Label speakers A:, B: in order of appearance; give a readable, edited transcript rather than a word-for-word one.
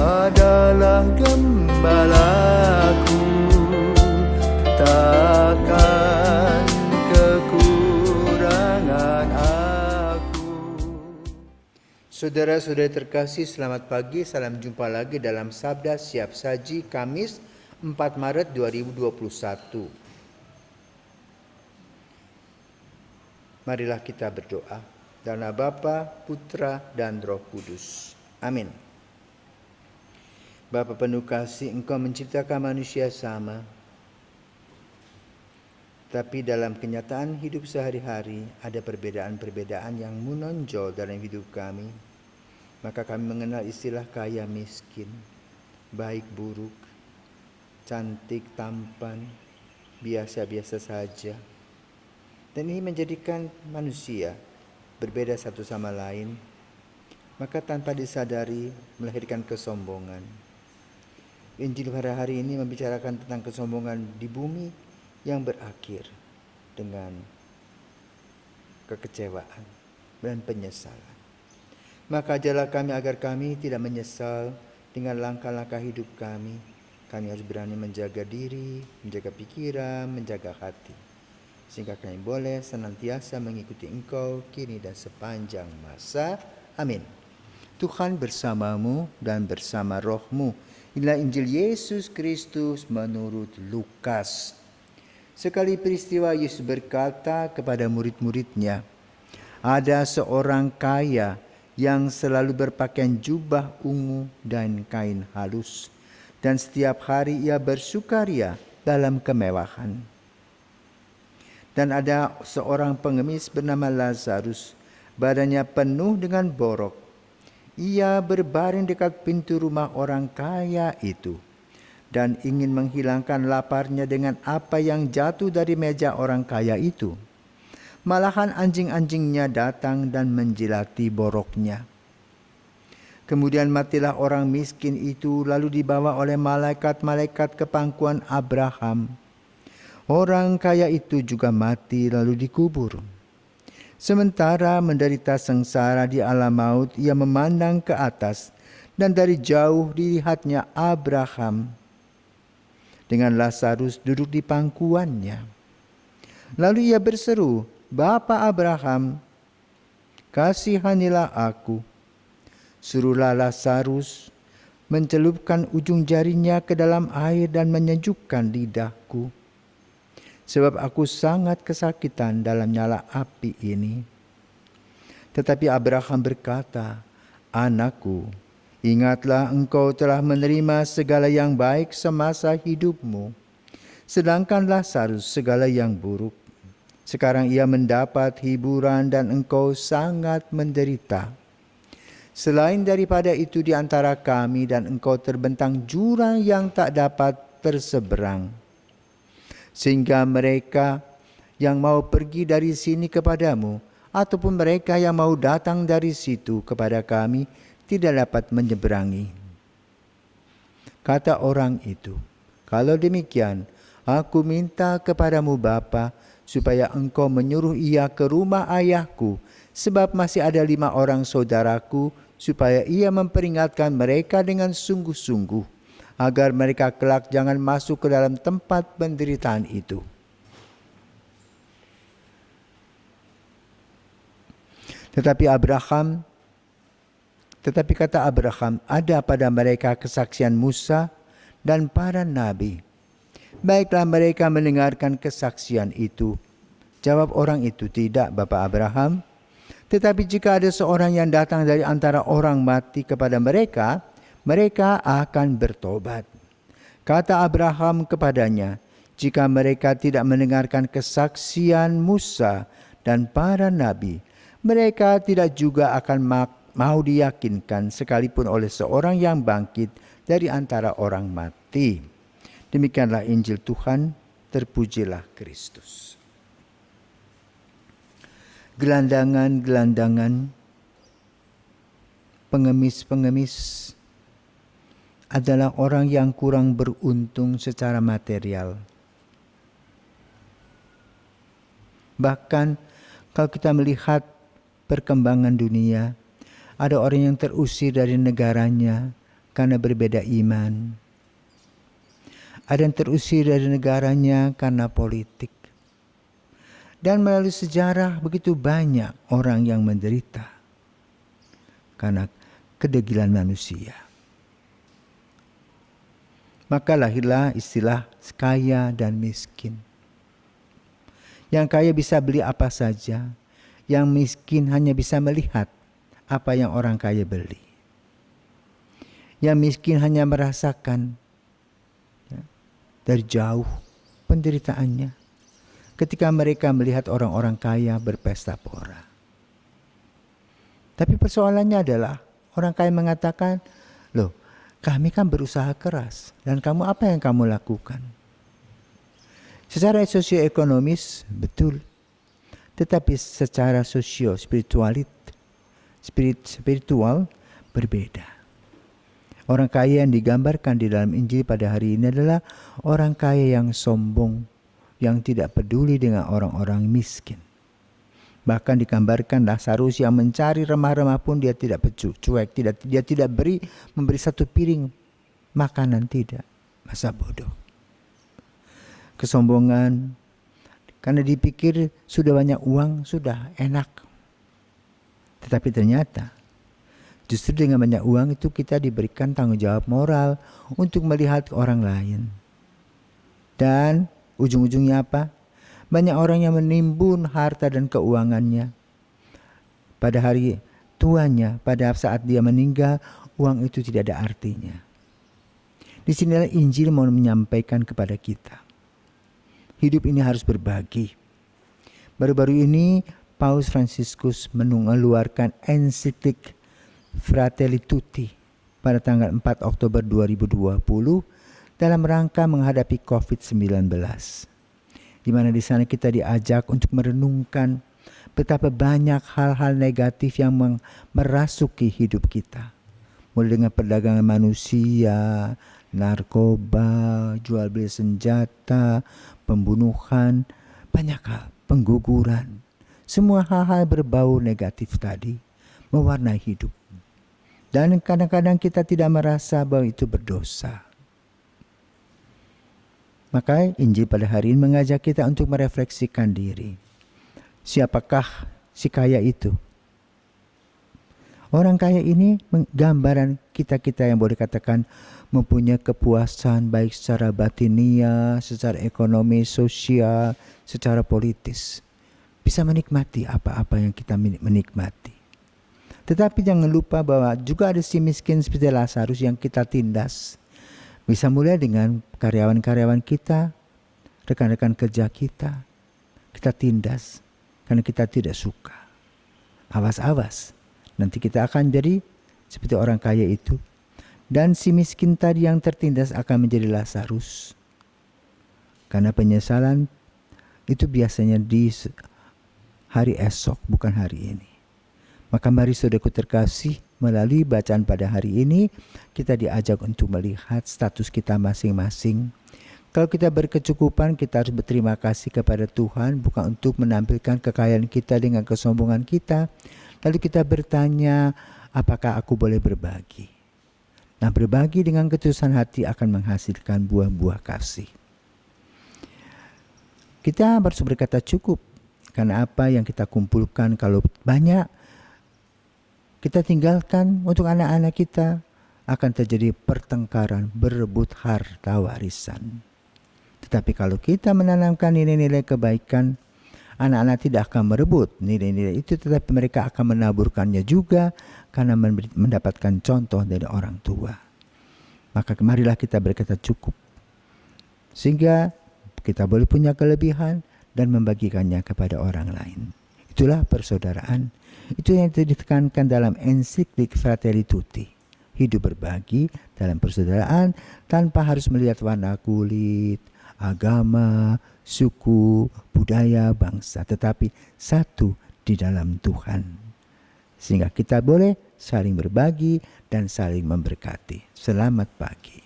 A: adalah gembalaku, takkan kekurangan aku. Saudara-saudari terkasih, selamat pagi. Salam jumpa lagi dalam Sabda Siap Saji Kamis 4 Maret 2021. Marilah kita berdoa. Dalam nama Bapa, Putra, dan Roh Kudus. Amin. Bapa penuh kasih, Engkau menciptakan manusia sama. Tapi dalam kenyataan hidup sehari-hari ada perbedaan-perbedaan yang menonjol dalam hidup kami. Maka kami mengenal istilah kaya miskin, baik buruk, cantik tampan, biasa-biasa saja. Dan ini menjadikan manusia berbeda satu sama lain, maka tanpa disadari melahirkan kesombongan. Injil pada hari ini membicarakan tentang kesombongan di bumi yang berakhir dengan kekecewaan dan penyesalan. Maka ajarlah kami agar kami tidak menyesal dengan langkah-langkah hidup kami. Kami harus berani menjaga diri, menjaga pikiran, menjaga hati, sehingga kami boleh senantiasa mengikuti Engkau kini dan sepanjang masa. Amin. Tuhan bersamamu dan bersama rohmu. Inilah Injil Yesus Kristus menurut Lukas. Sekali peristiwa Yesus berkata kepada murid-muridnya, ada seorang kaya yang selalu berpakaian jubah ungu dan kain halus, dan setiap hari ia bersukaria dalam kemewahan. Dan ada seorang pengemis bernama Lazarus, badannya penuh dengan borok. Ia berbaring dekat pintu rumah orang kaya itu dan ingin menghilangkan laparnya dengan apa yang jatuh dari meja orang kaya itu. Malahan anjing-anjingnya datang dan menjilati boroknya. Kemudian matilah orang miskin itu, lalu dibawa oleh malaikat-malaikat ke pangkuan Abraham. Orang kaya itu juga mati lalu dikubur. Sementara menderita sengsara di alam maut, ia memandang ke atas dan dari jauh dilihatnya Abraham dengan Lazarus duduk di pangkuannya. Lalu ia berseru, Bapa Abraham, kasihanilah aku. Suruhlah Lazarus mencelupkan ujung jarinya ke dalam air dan menyejukkan lidahku, sebab aku sangat kesakitan dalam nyala api ini. Tetapi Abraham berkata, anakku, ingatlah engkau telah menerima segala yang baik semasa hidupmu, sedangkan Lazarus segala yang buruk. Sekarang ia mendapat hiburan dan engkau sangat menderita. Selain daripada itu di antara kami dan engkau terbentang jurang yang tak dapat terseberang, sehingga mereka yang mau pergi dari sini kepadamu ataupun mereka yang mau datang dari situ kepada kami tidak dapat menyeberangi. Kata orang itu, kalau demikian, aku minta kepadamu Bapa, supaya engkau menyuruh ia ke rumah ayahku, sebab masih ada 5 orang saudaraku, supaya ia memperingatkan mereka dengan sungguh-sungguh, agar mereka kelak jangan masuk ke dalam tempat penderitaan itu. Tetapi kata Abraham, ada pada mereka kesaksian Musa dan para nabi. Baiklah mereka mendengarkan kesaksian itu. Jawab orang itu, tidak Bapak Abraham. Tetapi jika ada seorang yang datang dari antara orang mati kepada mereka, mereka akan bertobat. Kata Abraham kepadanya, jika mereka tidak mendengarkan kesaksian Musa dan para nabi, mereka tidak juga akan mau diyakinkan sekalipun oleh seorang yang bangkit dari antara orang mati. Demikianlah Injil Tuhan, terpujilah Kristus. Gelandangan-gelandangan, pengemis-pengemis adalah orang yang kurang beruntung secara material. Bahkan kalau kita melihat perkembangan dunia, ada orang yang terusir dari negaranya karena berbeda iman. Ada yang terusir dari negaranya karena politik. Dan melalui sejarah begitu banyak orang yang menderita karena kedegilan manusia. Maka lahirlah istilah kaya dan miskin. Yang kaya bisa beli apa saja, yang miskin hanya bisa melihat apa yang orang kaya beli. Yang miskin hanya merasakan dari jauh penderitaannya ketika mereka melihat orang-orang kaya berpesta pora. Tapi persoalannya adalah orang kaya mengatakan, loh, kami kan berusaha keras, dan kamu apa yang kamu lakukan? Secara sosioekonomis betul, tetapi secara spiritual berbeda. Orang kaya yang digambarkan di dalam Injil pada hari ini adalah orang kaya yang sombong, yang tidak peduli dengan orang-orang miskin. Bahkan digambarkan Lazarus yang mencari remah-remah pun dia tidak cuek, dia tidak memberi satu piring makanan, tidak. Masa bodoh. Kesombongan, karena dipikir sudah banyak uang, sudah enak. Tetapi ternyata justru dengan banyak uang itu kita diberikan tanggung jawab moral untuk melihat orang lain. Dan ujung-ujungnya apa? Banyak orang yang menimbun harta dan keuangannya. Pada hari tuanya, pada saat dia meninggal, uang itu tidak ada artinya. Disinilah Injil mau menyampaikan kepada kita. Hidup ini harus berbagi. Baru-baru ini Paus Fransiskus mengeluarkan ensiklik Fratelli Tutti pada tanggal 4 Oktober 2020 dalam rangka menghadapi COVID-19. Di mana di sana kita diajak untuk merenungkan betapa banyak hal-hal negatif yang merasuki hidup kita. Mulai dengan perdagangan manusia, narkoba, jual beli senjata, pembunuhan, banyak hal, pengguguran. Semua hal-hal berbau negatif tadi mewarnai hidup. Dan kadang-kadang kita tidak merasa bahwa itu berdosa. Maka Injil pada hari ini mengajak kita untuk merefleksikan diri. Siapakah si kaya itu? Orang kaya ini gambaran kita-kita yang boleh katakan mempunyai kepuasan baik secara batinia, secara ekonomi, sosial, secara politis. Bisa menikmati apa-apa yang kita menikmati. Tetapi jangan lupa bahwa juga ada si miskin seperti Lazarus yang kita tindas. Bisa mulai dengan karyawan-karyawan kita, rekan-rekan kerja kita. Kita tindas karena kita tidak suka. Awas-awas, nanti kita akan jadi seperti orang kaya itu. Dan si miskin tadi yang tertindas akan menjadi Lazarus. Karena penyesalan itu biasanya di hari esok, bukan hari ini. Maka mari saudaraku terkasih, melalui bacaan pada hari ini kita diajak untuk melihat status kita masing-masing. Kalau kita berkecukupan, kita harus berterima kasih kepada Tuhan, bukan untuk menampilkan kekayaan kita dengan kesombongan kita. Lalu kita bertanya, apakah aku boleh berbagi? Nah, berbagi dengan ketulusan hati akan menghasilkan buah-buah kasih. Kita harus berkata cukup, karena apa yang kita kumpulkan kalau banyak, kita tinggalkan untuk anak-anak kita, akan terjadi pertengkaran, berebut harta warisan. Tetapi kalau kita menanamkan nilai-nilai kebaikan, anak-anak tidak akan merebut nilai-nilai itu, tetapi mereka akan menaburkannya juga karena mendapatkan contoh dari orang tua. Maka marilah kita berkata cukup, sehingga kita boleh punya kelebihan dan membagikannya kepada orang lain. Itulah persaudaraan. Itu yang ditekankan dalam ensiklik Fratelli Tutti. Hidup berbagi dalam persaudaraan tanpa harus melihat warna kulit, agama, suku, budaya, bangsa, tetapi satu di dalam Tuhan. Sehingga kita boleh saling berbagi dan saling memberkati. Selamat pagi.